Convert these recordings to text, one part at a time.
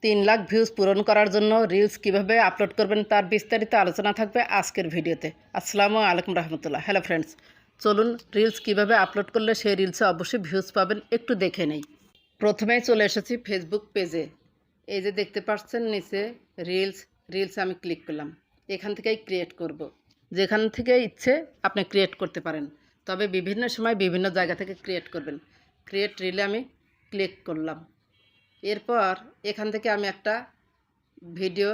3 lakh views পূরণ করার জন্য রিলস কিভাবে আপলোড করবেন তার বিস্তারিত আলোচনা থাকবে আজকের ভিডিওতে। আসসালামু আলাইকুম রহমতুল্লাহ। হ্যালো ফ্রেন্ডস, চলুন রিলস কিভাবে আপলোড করলে সেই রিলসে অবশ্যই ভিউজ পাবেন একটু দেখে নেই। প্রথমেই চলে এসেছি ফেসবুক পেজে। এই যে দেখতে পাচ্ছেন নিচে রিলস আমি ক্লিক করলাম। এখান থেকেই ক্রিয়েট করব। যেখান থেকে ইচ্ছে আপনি ক্রিয়েট করতে পারেন, তবে বিভিন্ন সময় বিভিন্ন জায়গা থেকে ক্রিয়েট করবেন। ক্রিয়েট রিলে আমি ক্লিক করলাম। এরপর এখান থেকে আমি একটা ভিডিও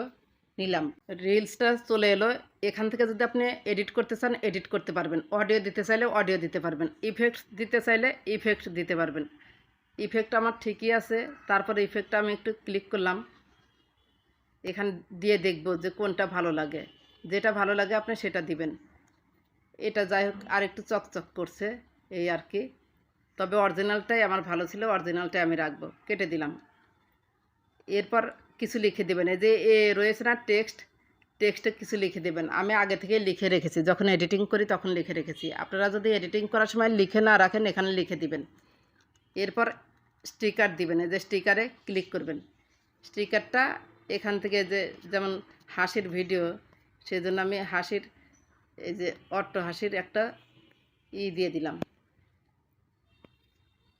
নিলাম, রিলসটা চলে এলো। এখান থেকে যদি আপনি এডিট করতে চান এডিট করতে পারবেন, অডিও দিতে চাইলে অডিও দিতে পারবেন, ইফেক্ট দিতে চাইলে ইফেক্ট দিতে পারবেন। ইফেক্ট আমার ঠিকই আছে। তারপরে ইফেক্টটা আমি একটু ক্লিক করলাম, এখান দিয়ে দেখব যে কোনটা ভালো লাগে। যেটা ভালো লাগে আপনি সেটা দিবেন। এটা যাই হোক আর একটু চকচক করছে এই আর কি, তবে অরিজিনালটাই আমার ভালো ছিল, অরিজিনালটাই আমি রাখবো। কেটে দিলাম। এরপর কিছু লিখে দেবেন। এই যে রয়েছে না টেক্সটে কিছু লিখে দেবেন। আমি আগে থেকে লিখে রেখেছি, যখন এডিটিং করি তখন লিখে রেখেছি। আপনারা যদি এডিটিং করার সময় লিখে না রাখেন এখানে লিখে দিবেন। এরপর স্টিকার দিবেন। এই যে স্টিকারে ক্লিক করবেন। স্টিকারটা এখান থেকে যে যেমন হাসির ভিডিও, সেই জন্য আমি হাসির এই যে অট্ট হাসির একটা দিয়ে দিলাম।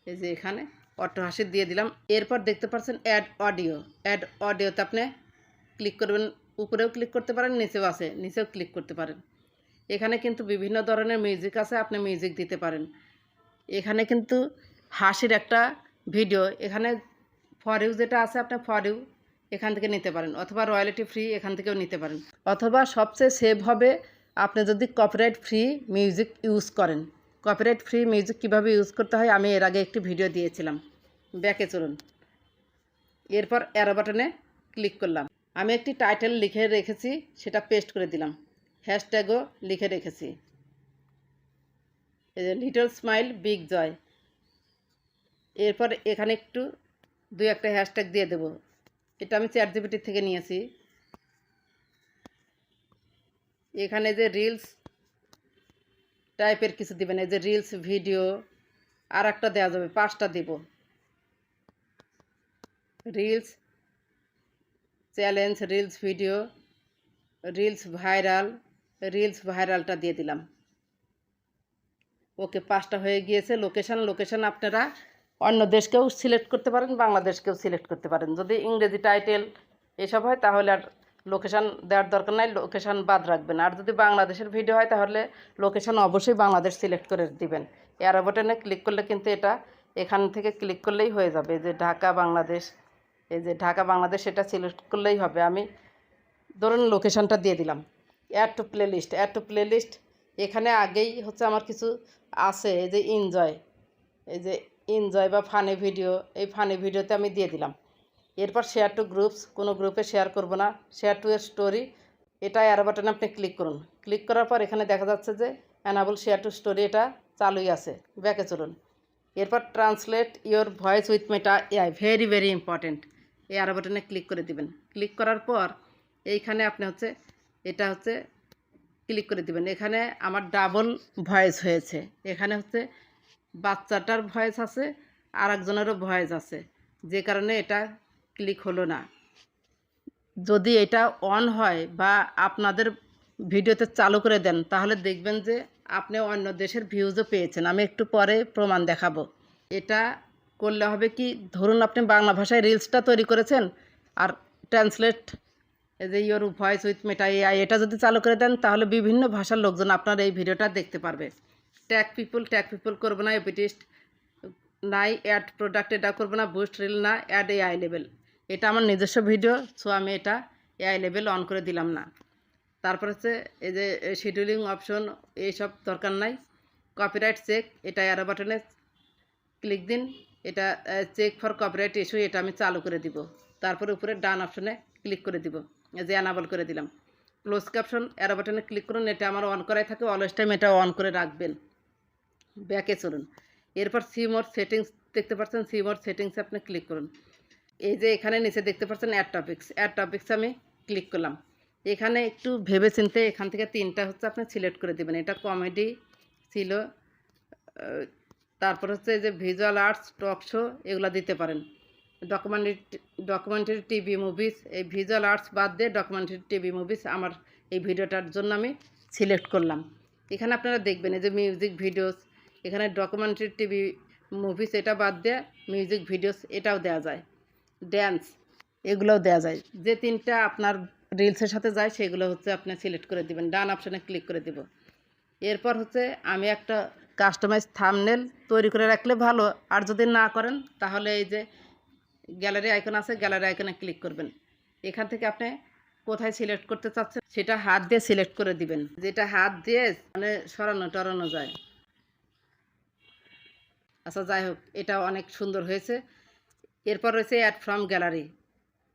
এই যে এখানে অট্টহাসি দিয়ে দিলাম। এরপর দেখতে পাচ্ছেন অ্যাড অডিওতে আপনি ক্লিক করবেন। উপরেও ক্লিক করতে পারেন, নিচেও আছে, নিচেও ক্লিক করতে পারেন। এখানে কিন্তু বিভিন্ন ধরনের মিউজিক আছে, আপনি মিউজিক দিতে পারেন। এখানে কিন্তু হাসির একটা ভিডিও, এখানে ফর ইউ যেটা আছে আপনি ফর ইউ এখান থেকে নিতে পারেন, অথবা রয়্যালিটি ফ্রি এখান থেকেও নিতে পারেন, অথবা সবচেয়ে সেভ হবে আপনি যদি কপিরাইট ফ্রি মিউজিক ইউজ করেন। কপিরাইট ফ্রি মিউজিক কীভাবে ইউজ করতে হয় আমি এর আগে একটি ভিডিও দিয়েছিলাম। ব্যাকে চলুন। এরপর অ্যারো বাটনে ক্লিক করলাম। আমি একটি টাইটেল লিখে রেখেছি, সেটা পেস্ট করে দিলাম। হ্যাশট্যাগও লিখে রেখেছি, এই যে লিটল স্মাইল বিগ জয়। এরপর এখানে একটু 2-1টা হ্যাশট্যাগ দিয়ে দেব। এটা আমি চ্যাটজিপিটি থেকে নিয়েছি। এখানে যে রিলস টাইপের কিছু দিবেন, এই যে রিলস ভিডিও আর একটা দেওয়া যাবে, 5টা দেব। Reels challenge, reels video, reels ভাইরালটা দিয়ে দিলাম। ওকে, 5টা হয়ে গিয়েছে। লোকেশান আপনারা অন্য দেশকেও সিলেক্ট করতে পারেন, বাংলাদেশকেও সিলেক্ট করতে পারেন। যদি ইংরেজি টাইটেল এসব হয় তাহলে আর লোকেশান দেওয়ার দরকার নাই, লোকেশান বাদ রাখবেন। আর যদি বাংলাদেশের ভিডিও হয় তাহলে লোকেশান অবশ্যই বাংলাদেশ সিলেক্ট করে দিবেন। অ্যারো বাটনে ক্লিক করলে কিন্তু এটা এখান থেকে ক্লিক করলেই হয়ে যাবে। যে ঢাকা বাংলাদেশ, এই যে ঢাকা বাংলাদেশ এটা সিলেক্ট করলেই হবে। আমি ধরুন লোকেশানটা দিয়ে দিলাম। অ্যাড টু প্লেলিস্ট এখানে আগেই হচ্ছে আমার কিছু আছে, এই যে এনজয় বা ফানি ভিডিও, এই ফানি ভিডিওতে আমি দিয়ে দিলাম। এরপর শেয়ার টু গ্রুপস, কোনো গ্রুপে শেয়ার করব না। শেয়ার টু এর স্টোরি, এটা অ্যারো বাটনে আপনি ক্লিক করুন। ক্লিক করার পর এখানে দেখা যাচ্ছে যে অ্যানাবল শেয়ার টু স্টোরি, এটা চালুই আছে। ব্যাকে চলুন। এরপর translate your voice with Meta AI, very very important. এই অ্যারো বাটনে ক্লিক করে দিবেন। ক্লিক করার পর এইখানে আপনি হচ্ছে এটা হচ্ছে ক্লিক করে দিবেন। এখানে আমার ডাবল ভয়েস হয়েছে, এখানে হচ্ছে বাচ্চাটার ভয়েস আছে আর একজনেরও ভয়েস আছে, যে কারণে এটা ক্লিক হলো না। যদি এটা অন হয় বা আপনাদের ভিডিওতে চালু করে দেন তাহলে দেখবেন যে আপনি অন্য দেশের ভিউজও পেয়েছেন। আমি একটু পরে প্রমাণ দেখাবো। এটা করলে হবে কি, ধরুন আপনি বাংলা ভাষায় রিলসটা তৈরি করেছেন আর ট্রান্সলেট এই যে your voice with Meta AI এটা যদি চালু করে দেন তাহলে বিভিন্ন ভাষার লোকজন আপনার এই ভিডিওটা দেখতে পারবে। ট্যাগ পিপল করবো না, এপিটিস্ট নাই, অ্যাড প্রোডাক্ট এটা করবো না, বুস্ট রিল না, অ্যাড এআই লেভেল। এটা আমার নিজস্ব ভিডিও, সো আমি এটা এআই লেভেল অন করে দিলাম না। তারপর হচ্ছে এই যে শিডিউলিং অপশন, এইসব দরকার নাই। কপিরাইট চেক, এটা অ্যারো বাটনে ক্লিক দিন। এটা চেক ফর কপিরাইট ইস্যু, এটা আমি চালু করে দিব। তারপরে উপরে ডান অপশনে ক্লিক করে দিব, এই যে অ্যানাবল করে দিলাম। ক্লোজ ক্যাপশন অ্যারো বাটনে ক্লিক করুন, এটা আমার অন করাই থাকে, অলওয়েজ টাইম এটা অন করে রাখবেন। ব্যাকে চলুন। এরপর সি মোর সেটিংস দেখতে পাচ্ছেন, সি মোর সেটিংসে আপনি ক্লিক করুন। এই যে এখানে নিচে দেখতে পাচ্ছেন অ্যাড টপিক্স আমি ক্লিক করলাম। এখানে একটু ভেবে চিনতে এখান থেকে 3টা হচ্ছে আপনি সিলেক্ট করে দেবেন। এটা কমেডি ছিল, তারপর হচ্ছে এই যে ভিজুয়াল আর্টস, টক শো, এগুলো দিতে পারেন। ডকুমেন্টারি টিভি মুভিজ, এই ভিজুয়াল আর্টস বাদ দিয়ে ডকুমেন্টারি টিভি মুভিজ আমার এই ভিডিওটার জন্য আমি সিলেক্ট করলাম। এখানে আপনারা দেখবেন এই যে মিউজিক ভিডিওস, এখানে ডকুমেন্টারি টিভি মুভিজ এটা বাদ দিয়ে মিউজিক ভিডিওস এটাও দেওয়া যায়, ড্যান্স এগুলোও দেওয়া যায়। যে তিনটা আপনার রিলসের সাথে যায় সেগুলো হচ্ছে আপনি সিলেক্ট করে দিবেন, ডান অপশানে ক্লিক করে দিব। এরপর হচ্ছে আমি একটা কাস্টমাইজ থাম্বনেল তৈরি করে রাখলে ভালো, আর যদি না করেন তাহলে এই যে গ্যালারি আইকন আছে, গ্যালারি আইকনে ক্লিক করবেন। এখান থেকে আপনি কোথায় সিলেক্ট করতে চাচ্ছেন সেটা হাত দিয়ে সিলেক্ট করে দিবেন, যেটা হাত দিয়ে মানে সরানো টরানো যায়। আচ্ছা যাই হোক, এটা অনেক সুন্দর হয়েছে। এরপর রয়েছে অ্যাড ফ্রম গ্যালারি,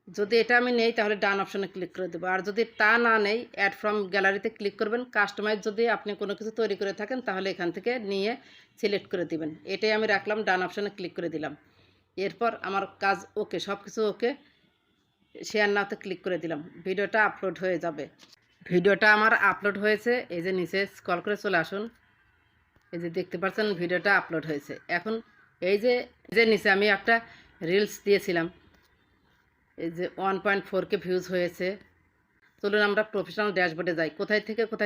যদি এটা আমি নেই তাহলে ডান অপশানে ক্লিক করে দেবো, আর যদি তা না নেই অ্যাড ফ্রম গ্যালারিতে ক্লিক করবেন। কাস্টমাইজ যদি আপনি কোনো কিছু তৈরি করে থাকেন তাহলে এখান থেকে নিয়ে সিলেক্ট করে দিবেন। এটাই আমি রাখলাম, ডান অপশানে ক্লিক করে দিলাম। এরপর আমার কাজ ওকে, সব কিছু ওকে, শেয়ার নাওতে ক্লিক করে দিলাম। ভিডিওটা আপলোড হয়ে যাবে। ভিডিওটা আমার আপলোড হয়েছে, এই যে নিচে স্ক্রল করে চলে আসুন, এই যে দেখতে পাচ্ছেন ভিডিওটা আপলোড হয়েছে। এখন এই যে নিচে আমি একটা রিলস দিয়েছিলাম, এই যে 1.4K ভিউজ হয়েছে। চলুন আমরা প্রফেশনাল ড্যাশবোর্ডে যাই, কোথায়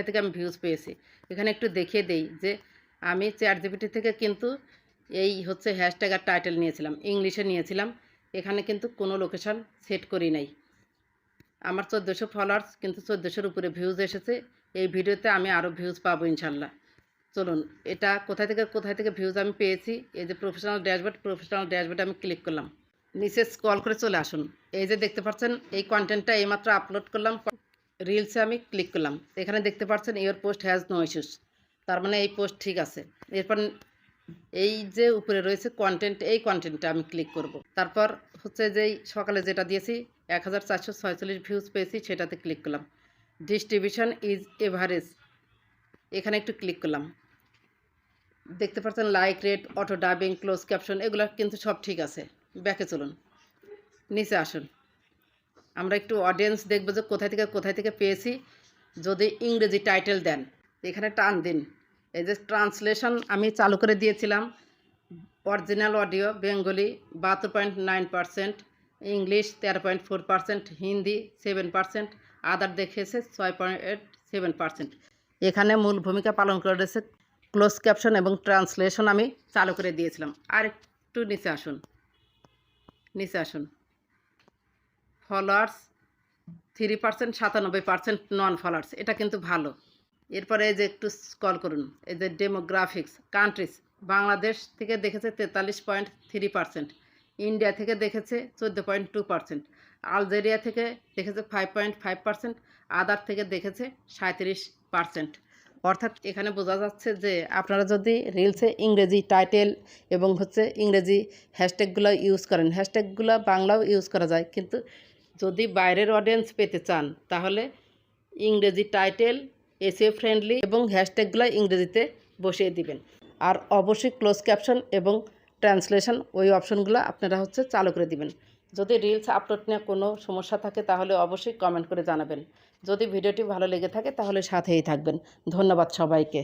থেকে আমি ভিউজ পেয়েছি এখানে একটু দেখিয়ে দেই। যে আমি চ্যাটজিপিটি থেকে কিন্তু এই হচ্ছে হ্যাশট্যাগ আর টাইটেল নিয়েছিলাম, ইংলিশে নিয়েছিলাম। এখানে কিন্তু কোনো লোকেশন সেট করি নাই। আমার 1400 ফলোয়ার্স, কিন্তু 1400-এর উপরে ভিউজ এসেছে। এই ভিডিওতে আমি আরও ভিউজ পাবো ইনশাল্লাহ। চলুন এটা কোথায় থেকে ভিউজ আমি পেয়েছি, এই যে প্রফেশনাল ড্যাশবোর্ডে আমি ক্লিক করলাম। নিচে স্ক্রল করে চলে আসুন, এই যে দেখতে পাচ্ছেন এই কন্টেন্টটা এইমাত্র আপলোড করলাম, রিলসে আমি ক্লিক করলাম। এখানে দেখতে পাচ্ছেন your post has no issues, তার মানে এই পোস্ট ঠিক আছে। এরপর এই যে উপরে রয়েছে কন্টেন্ট, এই কন্টেন্টটা আমি ক্লিক করব। তারপর হচ্ছে যেই সকালে যেটা দিয়েছি 1446 ভিউজ পেয়েছি সেটাতে ক্লিক করলাম। ডিস্ট্রিবিউশন ইজ এভারেজ, এখানে একটু ক্লিক করলাম। দেখতে পাচ্ছেন like rate, auto dubbing, close caption এগুলো কিন্তু সব ঠিক আছে। ব্যাকে চলুন, নিচে আসুন, আমরা একটু অডিয়েন্স দেখব যে কোথায় থেকে পেয়েছি। যদি ইংরেজি টাইটেল দেন এখানে টান দিন, এই যে ট্রান্সলেশন আমি চালু করে দিয়েছিলাম। Original audio Bengali 72.9%, English 13.4%, Hindi 7%, আদার দেখেছে 6.7%। এখানে মূল ভূমিকা পালন করেছে ক্লোজ ক্যাপশন এবং ট্রান্সলেশন আমি চালু করে দিয়েছিলাম। আর একটু নিচে আসুন, ফলোয়ার্স 3%, 97% নন ফলোয়ার্স, এটা কিন্তু ভালো। এরপরে এই যে একটু স্ক্রল করুন, এই যে ডেমোগ্রাফিক্স কান্ট্রিজ, বাংলাদেশ থেকে দেখেছে 43.3%, ইন্ডিয়া থেকে দেখেছে 14.2%, আলজেরিয়া থেকে দেখেছে 5.5%, আদার থেকে দেখেছে 37%। অর্থাৎ এখানে বোঝা যাচ্ছে যে আপনারা যদি রিলসে ইংরেজি টাইটেল এবং হচ্ছে ইংরেজি হ্যাশট্যাগুলো ইউজ করেন, হ্যাশট্যাগুলো বাংলাও ইউজ করা যায়, কিন্তু যদি বাইরের অডিয়েন্স পেতে চান তাহলে ইংরেজি টাইটেল, এসইও ফ্রেন্ডলি এবং হ্যাশট্যাগুলো ইংরেজিতে বসিয়ে দিবেন। আর অবশ্যই ক্লোজ ক্যাপশন এবং ট্রান্সলেশন ওই অপশনগুলো আপনারা হচ্ছে চালু করে দিবেন। যদি রিলস আপলোড নিয়ে কোনো সমস্যা থাকে তাহলে অবশ্যই কমেন্ট করে জানাবেন। যদি ভিডিওটি ভালো লেগে থাকে তাহলে সাথেই থাকবেন। ধন্যবাদ সবাইকে।